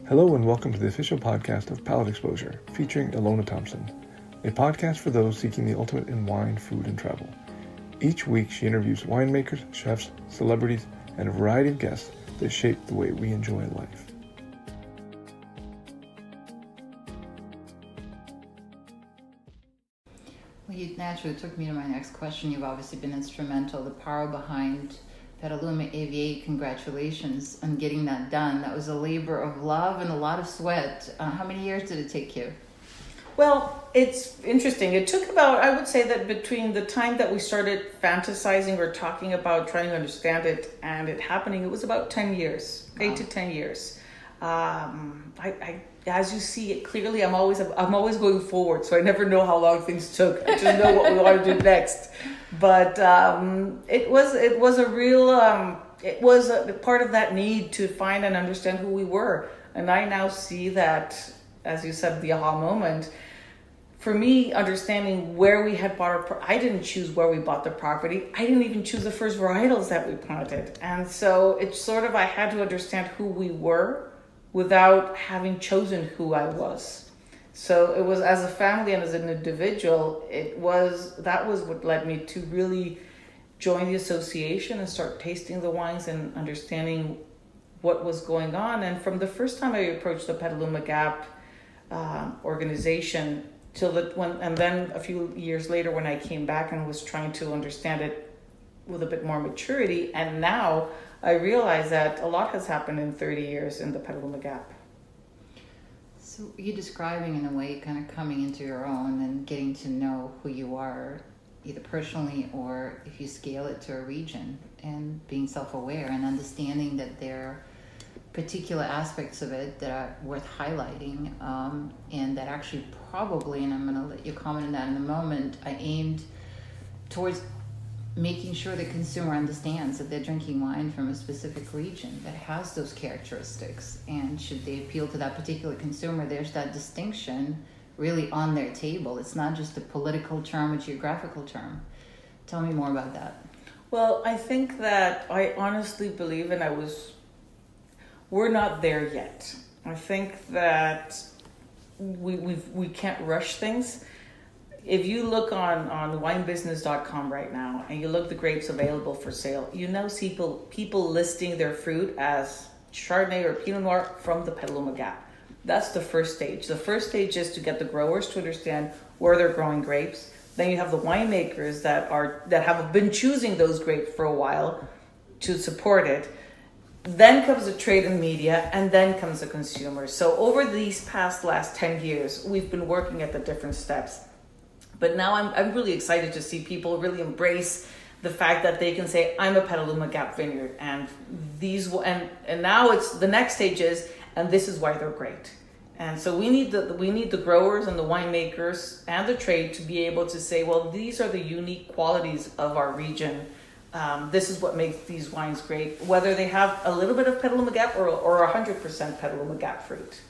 Hello and welcome to the official podcast of Palate Exposure, featuring Ilona Thompson, a podcast for those seeking the ultimate in wine, food, and travel. Each week she interviews winemakers, chefs, celebrities, and a variety of guests that shape the way we enjoy life. Well, you naturally took me to my next question. You've obviously been instrumental, the power behind Petaluma AVA. Congratulations on getting that done. That was a labor of love and a lot of sweat. How many years did it take you? Well, it's interesting. It took about, I would say that between the time that we started fantasizing or talking about trying to understand it and it happening, it was about 10 years, wow. 8 to 10 years. I as you see it clearly, I'm always going forward, so I never know how long things took. I just know what we want to do next. But it was a real it was a part of that need to find and understand who we were. And I now see that, as you said, the aha moment. For me, understanding where we had bought I didn't choose where we bought the property. I didn't even choose the first varietals that we planted. And so it's sort of, I had to understand who we were without having chosen who I was. So it was, as a family and as an individual, that was what led me to really join the association and start tasting the wines and understanding what was going on. And from the first time I approached the Petaluma Gap organization and then a few years later when I came back and was trying to understand it with a bit more maturity, and now I realize that a lot has happened in 30 years in the Petaluma Gap. So you're describing, in a way, kind of coming into your own and getting to know who you are, either personally or if you scale it to a region, and being self-aware and understanding that there are particular aspects of it that are worth highlighting, and that actually probably, and I'm going to let you comment on that in a moment, I aimed towards making sure the consumer understands that they're drinking wine from a specific region that has those characteristics. And should they appeal to that particular consumer, there's that distinction really on their table. It's not just a political term, a geographical term. Tell me more about that. Well, I think that I honestly believe, and we're not there yet. I think that we can't rush things. If you look on winebusiness.com right now and you look the grapes available for sale, you now see people listing their fruit as Chardonnay or Pinot Noir from the Petaluma Gap. That's the first stage. The first stage is to get the growers to understand where they're growing grapes. Then you have the winemakers that have been choosing those grapes for a while to support it. Then comes the trade and media, and then comes the consumer. So over these last 10 years, we've been working at the different steps. But now I'm really excited to see people really embrace the fact that they can say, I'm a Petaluma Gap vineyard, and now it's the next stage is, and this is why they're great. And so we need the growers and the winemakers and the trade to be able to say, well, these are the unique qualities of our region. This is what makes these wines great, whether they have a little bit of Petaluma Gap or 100% Petaluma Gap fruit.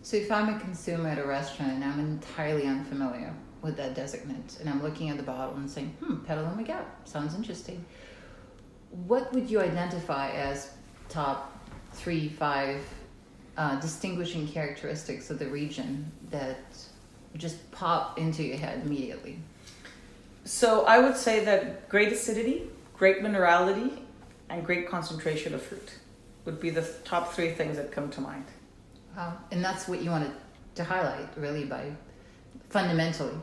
So if I'm a consumer at a restaurant and I'm entirely unfamiliar with that designate, and I'm looking at the bottle and saying, Petaluma Gap, sounds interesting. What would you identify as top 3-5 distinguishing characteristics of the region that just pop into your head immediately? So I would say that great acidity, great minerality, and great concentration of fruit would be the top 3 things that come to mind. Wow. And that's what you wanted to highlight, really, fundamentally,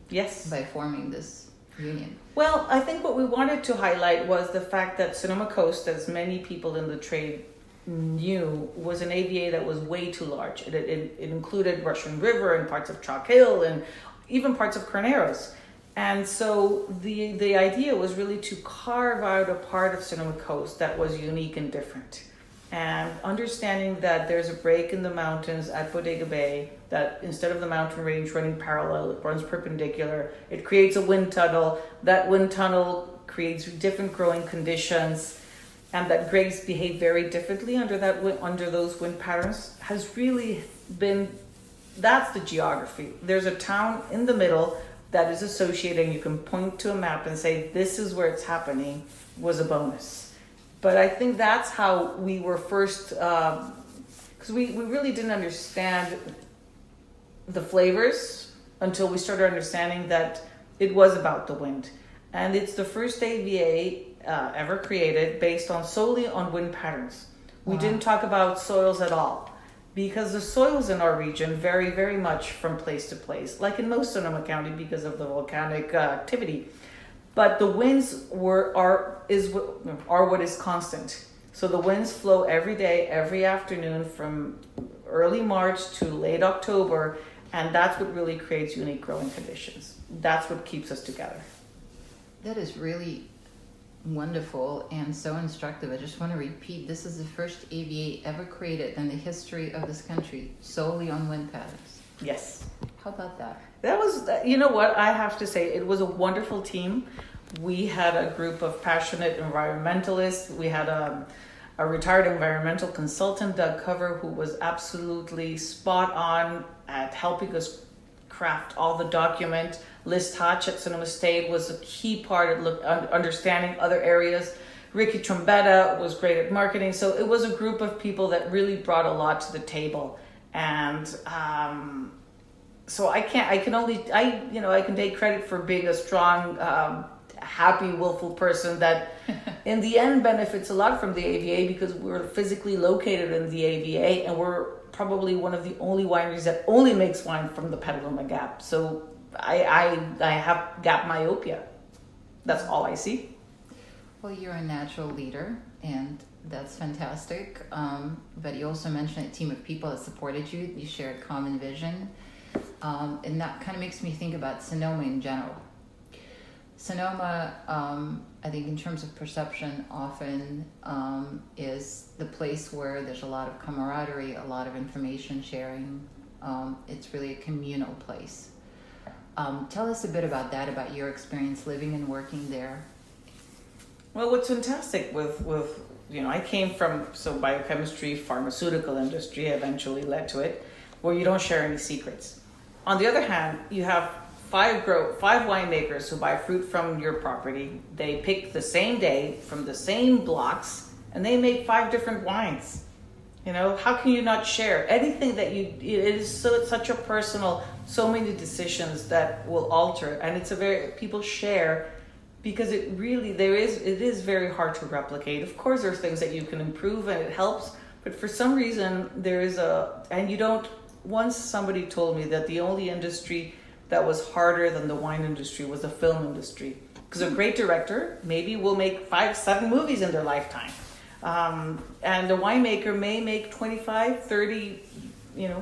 yes, by forming this union. Well, I think what we wanted to highlight was the fact that Sonoma Coast, as many people in the trade knew, was an AVA that was way too large. It included Russian River and parts of Chalk Hill and even parts of Carneros. And so the idea was really to carve out a part of Sonoma Coast that was unique and different. And understanding that there's a break in the mountains at Bodega Bay, that instead of the mountain range running parallel, it runs perpendicular. It creates a wind tunnel. That wind tunnel creates different growing conditions, and that grapes behave very differently under those wind patterns has really been, that's the geography. There's a town in the middle that is associated, and you can point to a map and say, this is where it's happening, was a bonus. But I think that's how we were first because we really didn't understand the flavors until we started understanding that it was about the wind. And it's the first AVA ever created based solely on wind patterns. We didn't talk about soils at all, because the soils in our region vary very much from place to place, like in most Sonoma County because of the volcanic activity. But the winds are what is constant. So the winds flow every day, every afternoon from early March to late October, and that's what really creates unique growing conditions. That's what keeps us together. That is really wonderful and so instructive. I just want to repeat, this is the first AVA ever created in the history of this country solely on wind patterns. Yes. How about that? That was, you know what, I have to say, it was a wonderful team. We had a group of passionate environmentalists. We had a retired environmental consultant, Doug Cover, who was absolutely spot on at helping us craft all the document. Liz Hatch at Sonoma State was a key part of understanding other areas. Ricky Trombetta was great at marketing. So it was a group of people that really brought a lot to the table. And so I can take credit for being a strong, happy, willful person that in the end benefits a lot from the AVA, because we're physically located in the AVA and we're probably one of the only wineries that only makes wine from the Petaluma Gap. So I have gap myopia. That's all I see. Well, you're a natural leader, and that's fantastic. But you also mentioned a team of people that supported you. You shared common vision. And that kind of makes me think about Sonoma in general. Sonoma, I think in terms of perception, often is the place where there's a lot of camaraderie, a lot of information sharing. It's really a communal place. Tell us a bit about that, about your experience living and working there. Well, what's fantastic with I came from biochemistry, pharmaceutical industry eventually led to it, where you don't share any secrets. On the other hand, you have five winemakers who buy fruit from your property. They pick the same day from the same blocks, and they make 5 different wines. How can you not share anything that it is such a personal, so many decisions that will alter, and people share because it is very hard to replicate. Of course, there's things that you can improve and it helps, but for some reason once somebody told me that the only industry that was harder than the wine industry was the film industry. Because a great director maybe will make 5-7 movies in their lifetime. And the winemaker may make 25, 30,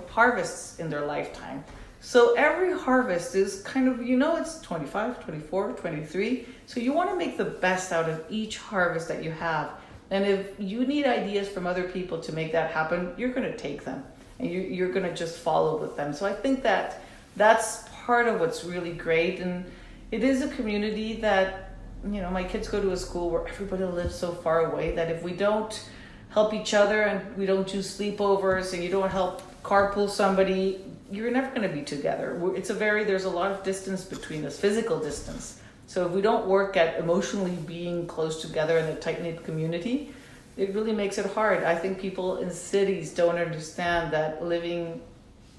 harvests in their lifetime. So every harvest is kind of, it's 25, 24, 23. So you want to make the best out of each harvest that you have. And if you need ideas from other people to make that happen, you're going to take them. And you're going to just follow with them. So I think that's part of what's really great. And it is a community that, my kids go to a school where everybody lives so far away that if we don't help each other and we don't do sleepovers and you don't help carpool somebody, you're never going to be together. There's a lot of distance between us, physical distance. So if we don't work at emotionally being close together in a tight-knit community, it really makes it hard. I think people in cities don't understand that living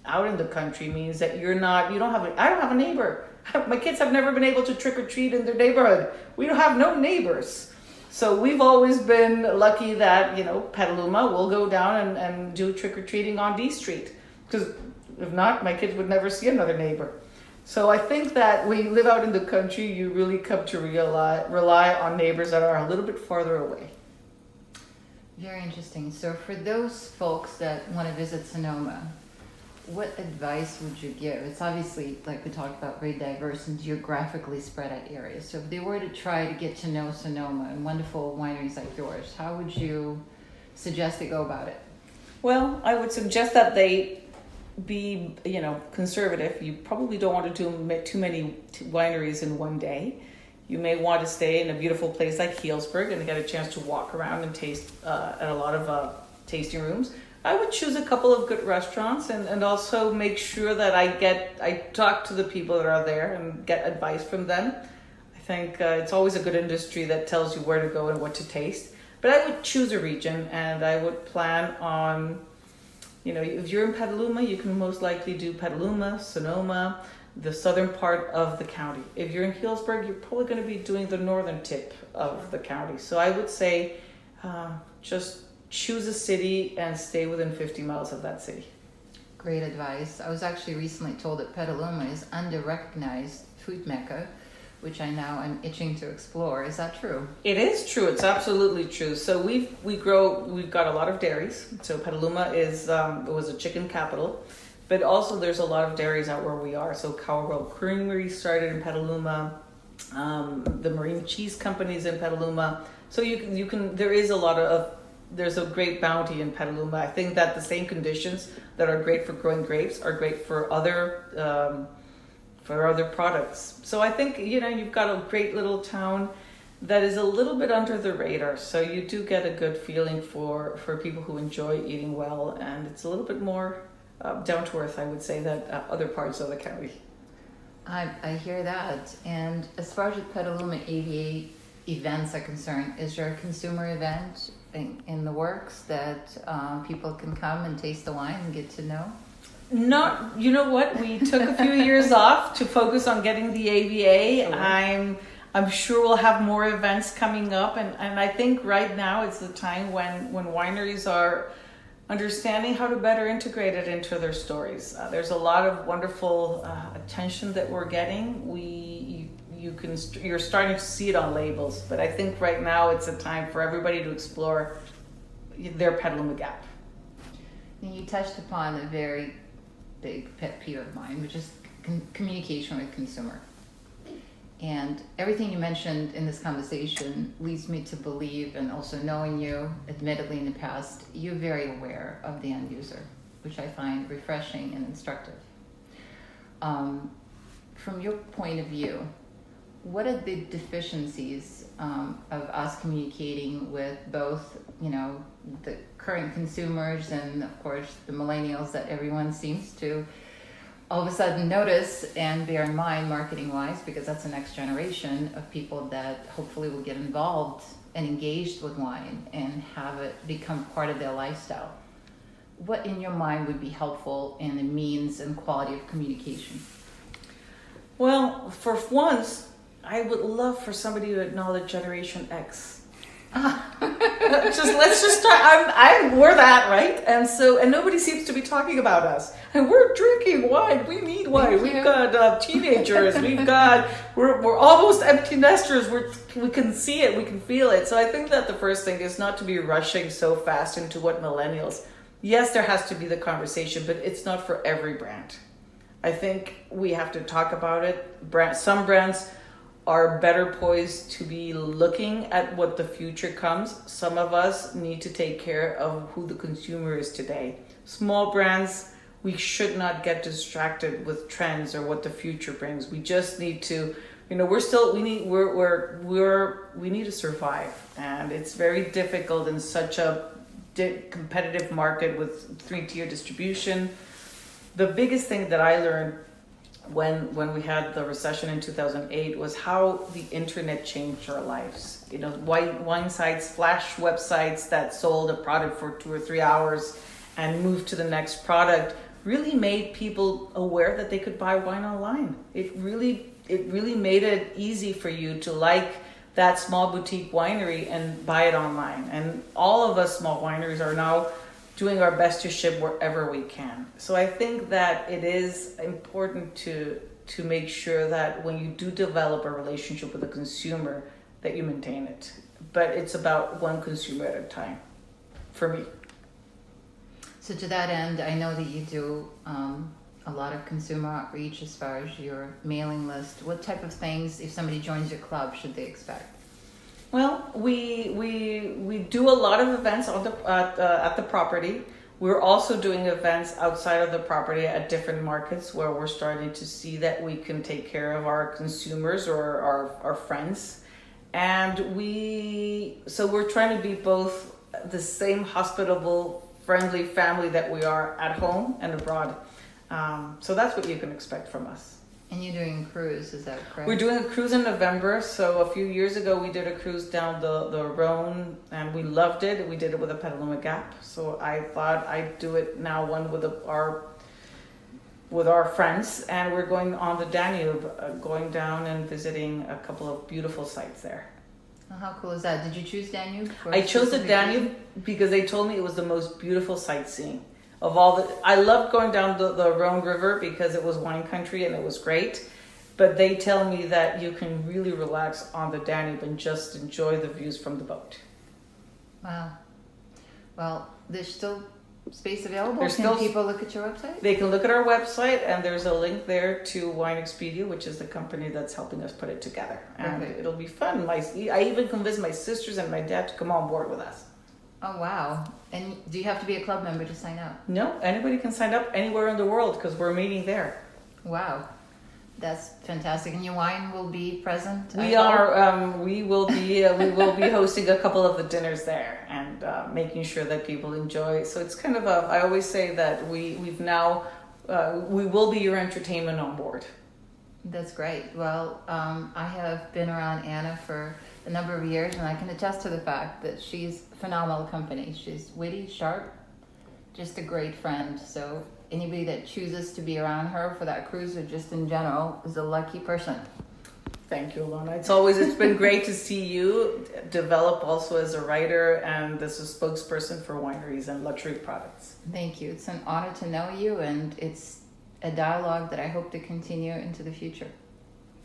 out in the country means that I don't have a neighbor. My kids have never been able to trick or treat in their neighborhood. We don't have no neighbors. So we've always been lucky that, Petaluma will go down and do trick or treating on D Street. Because if not, my kids would never see another neighbor. So I think that when you live out in the country, you really come to rely on neighbors that are a little bit farther away. Very interesting. So for those folks that want to visit Sonoma, what advice would you give? It's obviously, like we talked about, very diverse and geographically spread out areas. So if they were to try to get to know Sonoma and wonderful wineries like yours, how would you suggest they go about it? Well, I would suggest that they be, conservative. You probably don't want to do too many wineries in one day. You may want to stay in a beautiful place like Healdsburg and get a chance to walk around and taste at a lot of tasting rooms. I would choose a couple of good restaurants and also make sure that I talk to the people that are there and get advice from them. I think it's always a good industry that tells you where to go and what to taste. But I would choose a region and I would plan on if you're in Petaluma, you can most likely do Petaluma, Sonoma, the southern part of the county. If you're in Healdsburg, you're probably going to be doing the northern tip of the county. So I would say just choose a city and stay within 50 miles of that city. Great advice. I was actually recently told that Petaluma is under-recognized food mecca, which I now am itching to explore. Is that true? It is true. It's absolutely true. So we've got a lot of dairies. So Petaluma was a chicken capital, but also there's a lot of dairies out where we are. So Cowbell Creamery started in Petaluma. The Marine Cheese Company's in Petaluma. So you can there's a great bounty in Petaluma. I think that the same conditions that are great for growing grapes are great for other products. So I think, you've got a great little town that is a little bit under the radar. So you do get a good feeling for people who enjoy eating well, and it's a little bit more down to earth, I would say, than other parts of the county. I hear that. And as far as the Petaluma AVA events are concerned, is there a consumer event in the works that people can come and taste the wine and get to know? Not, you know what? We took a few years off to focus on getting the AVA. Sure. I'm sure we'll have more events coming up, and I think right now it's the time when wineries are understanding how to better integrate it into their stories. There's a lot of wonderful attention that we're getting. You're starting to see it on labels, but I think right now it's a time for everybody to explore their Petaluma gap. And you touched upon a very big pet peeve of mine, which is communication with consumer. And everything you mentioned in this conversation leads me to believe, and also knowing you, admittedly in the past, you're very aware of the end user, which I find refreshing and instructive. From your point of view, what are the deficiencies of us communicating with both, the current consumers and, of course, the millennials that everyone seems to all of a sudden notice and bear in mind marketing-wise, because that's the next generation of people that hopefully will get involved and engaged with wine and have it become part of their lifestyle? What in your mind would be helpful in the means and quality of communication? Well, for once, I would love for somebody to acknowledge Generation X. Let's just start. We're that, right? And nobody seems to be talking about us. And we're drinking wine. We need wine. We've got teenagers. We're almost empty nesters. We can see it. We can feel it. So I think that the first thing is not to be rushing so fast into what millennials. Yes, there has to be the conversation, but it's not for every brand. I think we have to talk about it. Some brands are better poised to be looking at what the future comes. Some of us need to take care of who the consumer is today. Small brands, we should not get distracted with trends or what the future brings. We just need to, we need to survive, and it's very difficult in such a competitive market with 3-tier distribution. The biggest thing that I learned when we had the recession in 2008 was how the internet changed our lives. Wine sites, flash websites that sold a product for 2 or 3 hours and moved to the next product really made people aware that they could buy wine online. It really made it easy for you to like that small boutique winery and buy it online. And all of us small wineries are now doing our best to ship wherever we can. So I think that it is important to make sure that when you do develop a relationship with a consumer, that you maintain it. But it's about one consumer at a time, for me. So to that end, I know that you do a lot of consumer outreach as far as your mailing list. What type of things, if somebody joins your club, should they expect? Well, we do a lot of events at the property. We're also doing events outside of the property at different markets where we're starting to see that we can take care of our consumers or our friends. And we're trying to be both the same hospitable, friendly family that we are at home and abroad. So that's what you can expect from us. And you're doing a cruise, is that correct? We're doing a cruise in November. So a few years ago, we did a cruise down the Rhone, and we loved it. We did it with a Petaluma Gap. So I thought I'd do it now, one with our friends, and we're going on the Danube, going down and visiting a couple of beautiful sites there. Oh, how cool is that? Did you choose Danube? I chose the Danube because they told me it was the most beautiful sightseeing of all the. I loved going down the Rhone River because it was wine country and it was great, but they tell me that you can really relax on the Danube and just enjoy the views from the boat. Wow. Well, there's still space available. There's Can still people look at your website? They can look at our website, and there's a link there to Wine Expedia, which is the company that's helping us put it together. And Perfect. it'll be fun. I even convinced my sisters and my dad to come on board with us. Oh, wow. And do you have to be a club member to sign up? No, anybody can sign up anywhere in the world because we're meeting there. Wow. That's fantastic. And your wine will be present? We will be hosting a couple of the dinners there and making sure that people enjoy. So it's kind of I always say that we will be your entertainment on board. That's great. Well, I have been around Anna for a number of years, and I can attest to the fact that she's phenomenal company. She's witty, sharp, just a great friend. So anybody that chooses to be around her for that cruise or just in general is a lucky person. Thank you, Alona. It's been great to see you develop also as a writer and as a spokesperson for wineries and luxury products. Thank you. It's an honor to know you, and it's a dialogue that I hope to continue into the future.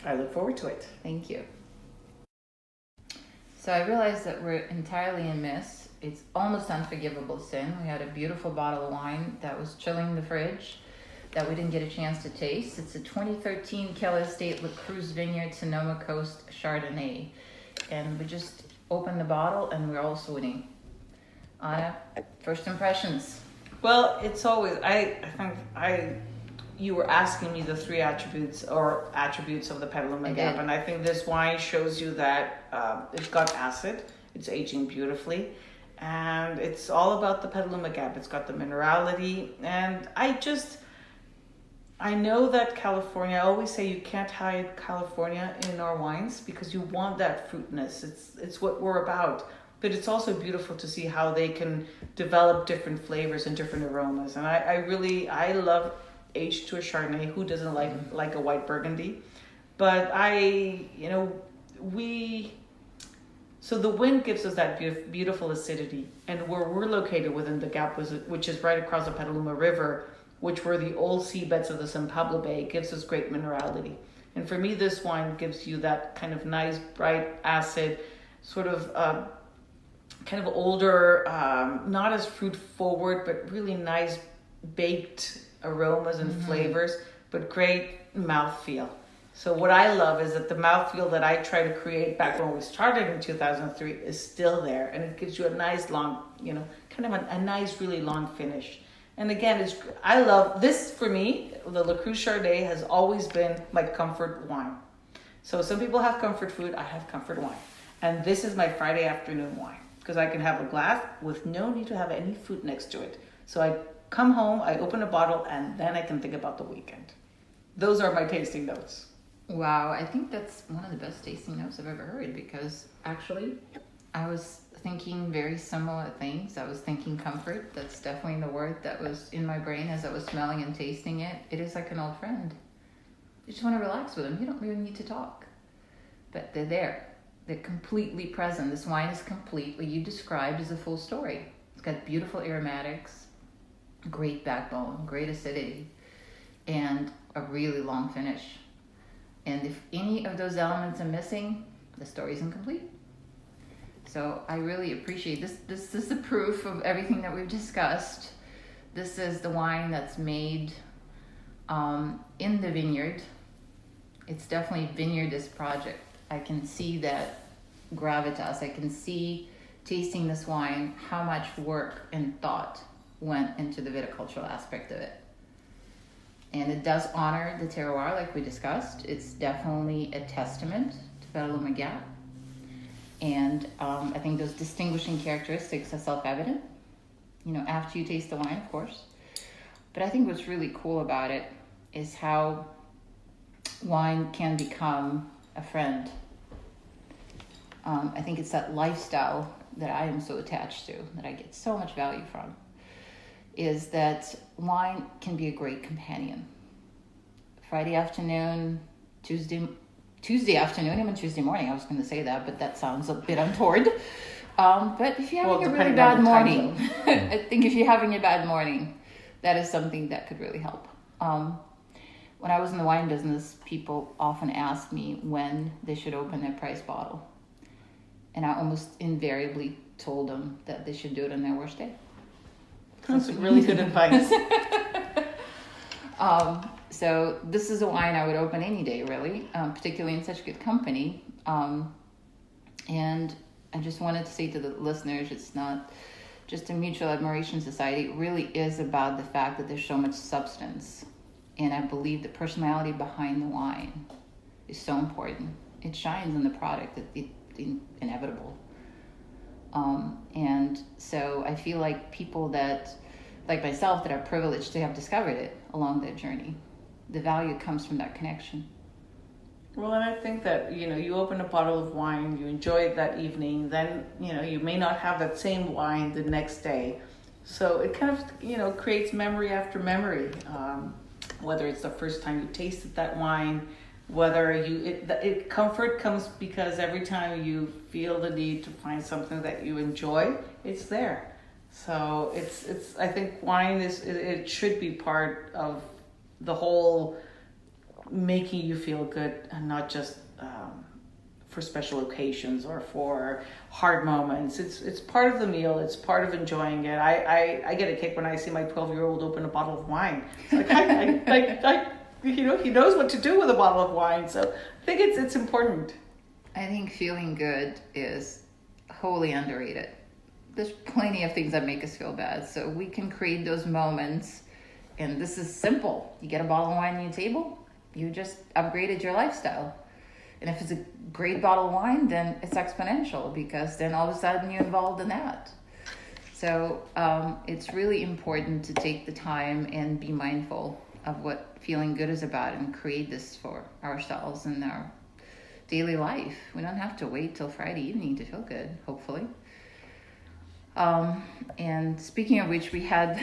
I look forward to it. Thank you. So I realized that we're entirely in miss. It's almost unforgivable sin. We had a beautiful bottle of wine that was chilling in the fridge that we didn't get a chance to taste. It's a 2013 Keller Estates Vineyard Sonoma Coast Chardonnay. And we just opened the bottle and we're all swooning. Anna, first impressions. Well, it's always, you were asking me the three attributes of the Petaluma Gap, and I think this wine shows you that it's got acid, it's aging beautifully, and it's all about the Petaluma Gap. It's got the minerality, and I know that California, I always say you can't hide California in our wines because you want that fruitness. It's what we're about. But it's also beautiful to see how they can develop different flavors and different aromas. And I love aged to a Chardonnay. Who doesn't like a white Burgundy? But so the wind gives us that beautiful acidity. And where we're located within the Gap, which is right across the Petaluma River, which were the old seabeds of the San Pablo Bay, gives us great minerality. And for me, this wine gives you that kind of nice, bright, acid, sort of kind of older, not as fruit forward, but really nice baked aromas and flavors, but great mouthfeel. So what I love is that the mouthfeel that I try to create back when we started in 2003 is still there, and it gives you a nice long, kind of a nice, really long finish. And again, I love this. For me, the La Cruz Chardonnay has always been my comfort wine. So some people have comfort food, I have comfort wine. And this is my Friday afternoon wine because I can have a glass with no need to have any food next to it. So I come home, I open a bottle, and then I can think about the weekend. Those are my tasting notes. Wow, I think that's one of the best tasting notes I've ever heard because actually I was thinking very similar things. I was thinking comfort. That's definitely the word that was in my brain as I was smelling and tasting it. It is like an old friend. You just want to relax with them. You don't really need to talk. But they're there. They're completely present. This wine is complete. What you described is a full story. It's got beautiful aromatics, great backbone, great acidity, and a really long finish. And if any of those elements are missing, the story's incomplete. So I really appreciate this. This is the proof of everything that we've discussed. This is the wine that's made in the vineyard. It's definitely vineyardist project. I can see that gravitas. I can see tasting this wine how much work and thought went into the viticultural aspect of it. And it does honor the terroir like we discussed. It's definitely a testament to Petaluma Gap. And I think those distinguishing characteristics are self-evident, after you taste the wine, of course. But I think what's really cool about it is how wine can become a friend. I think it's that lifestyle that I am so attached to, that I get so much value from, is that wine can be a great companion. Friday afternoon, Tuesday afternoon, even Tuesday morning. I was going to say that, but that sounds a bit untoward. But if you're having a really bad morning, I think if you're having a bad morning, that is something that could really help. When I was in the wine business, people often asked me when they should open their price bottle. And I almost invariably told them that they should do it on their worst day. That's really good advice. So this is a wine I would open any day, really, particularly in such good company. And I just wanted to say to the listeners, it's not just a mutual admiration society. It really is about the fact that there's so much substance. And I believe the personality behind the wine is so important. It shines in the product, the inevitable. And so I feel like people that, like myself, that are privileged to have discovered it along their journey, the value comes from that connection. Well, and I think that, you open a bottle of wine, you enjoy it that evening, then, you may not have that same wine the next day. So it kind of, creates memory after memory. Whether it's the first time you tasted that wine, whether comfort comes because every time you feel the need to find something that you enjoy, it's there. So it's I think wine it should be part of the whole making you feel good, and not just for special occasions or for hard moments. It's part of the meal. It's part of enjoying it. I get a kick when I see my 12-year-old open a bottle of wine. It's like he knows what to do with a bottle of wine. So I think it's important. I think feeling good is wholly underrated. There's plenty of things that make us feel bad, so we can create those moments. And this is simple. You get a bottle of wine on your table, you just upgraded your lifestyle. And if it's a great bottle of wine, then it's exponential, because then all of a sudden you're involved in that. So it's really important to take the time and be mindful of what feeling good is about, and create this for ourselves in our daily life. We don't have to wait till Friday evening to feel good, hopefully. And speaking of which, we had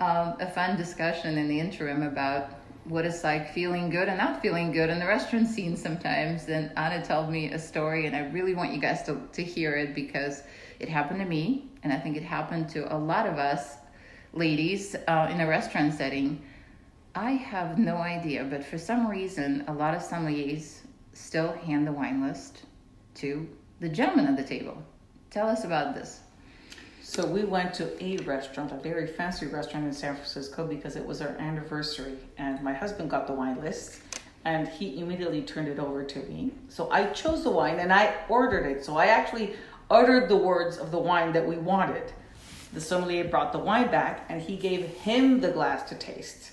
a fun discussion in the interim about what it's like feeling good and not feeling good in the restaurant scene sometimes. And Ana told me a story, and I really want you guys to hear it, because it happened to me, and I think it happened to a lot of us ladies in a restaurant setting. I have no idea, but for some reason, a lot of sommeliers still hand the wine list to the gentleman at the table. Tell us about this. So we went to a restaurant, a very fancy restaurant in San Francisco, because it was our anniversary, and my husband got the wine list, and he immediately turned it over to me. So I chose the wine and I ordered it. So I actually uttered the words of the wine that we wanted. The sommelier brought the wine back, and he gave him the glass to taste.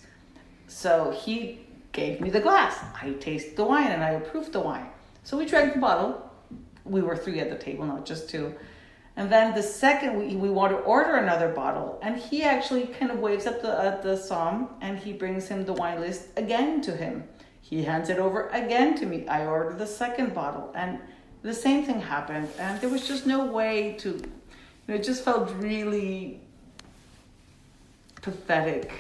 So he gave me the glass. I tasted the wine and I approved the wine. So we drank the bottle. We were 3 at the table, not just 2. And then the second we want to order another bottle, and he actually kind of waves up the som, and he brings him the wine list again to him. He hands it over again to me. I order the second bottle, and the same thing happened. And there was just no way to, it just felt really pathetic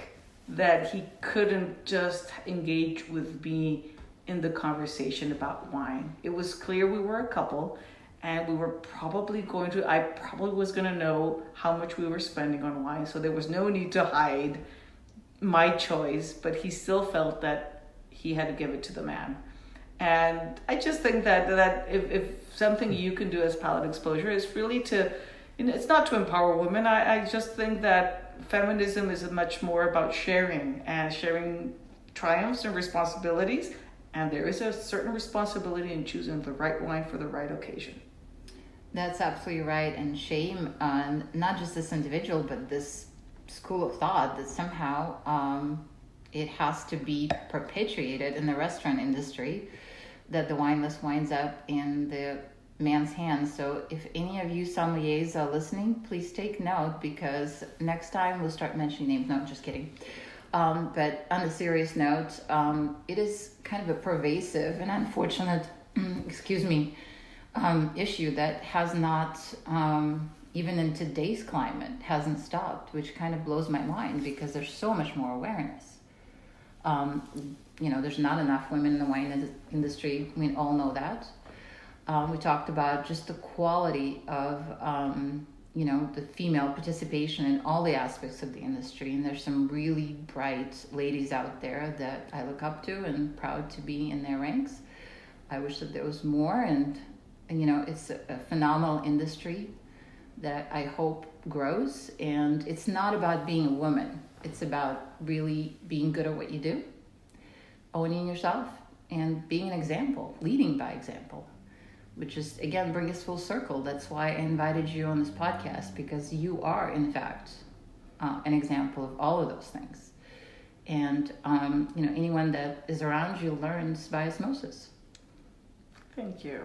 that he couldn't just engage with me in the conversation about wine. It was clear we were a couple, and we were probably I probably was going to know how much we were spending on wine, so there was no need to hide my choice, but he still felt that he had to give it to the man. And I just think that if something you can do as palate exposure is really to, it's not to empower women. I just think that feminism is much more about sharing triumphs and responsibilities, and there is a certain responsibility in choosing the right wine for the right occasion. That's absolutely right. And shame on not just this individual, but this school of thought that somehow it has to be perpetuated in the restaurant industry, that the wine list winds up in the man's hands. So if any of you sommeliers are listening, please take note, because next time we'll start mentioning names. No, I'm just kidding. But on a serious note, it is kind of a pervasive and unfortunate, excuse me, issue that has not, even in today's climate, hasn't stopped, which kind of blows my mind because there's so much more awareness. There's not enough women in the wine industry. We all know that. We talked about just the quality of, the female participation in all the aspects of the industry. And there's some really bright ladies out there that I look up to and proud to be in their ranks. I wish that there was more. And it's a phenomenal industry that I hope grows. And it's not about being a woman. It's about really being good at what you do, owning yourself, and being an example, leading by example, which is, again, bring us full circle. That's why I invited you on this podcast, because you are, in fact, an example of all of those things. And, anyone that is around you learns by osmosis. Thank you.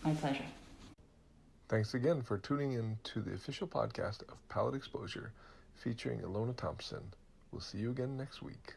My pleasure. Thanks again for tuning in to the official podcast of Palate Exposure featuring Ilona Thompson. We'll see you again next week.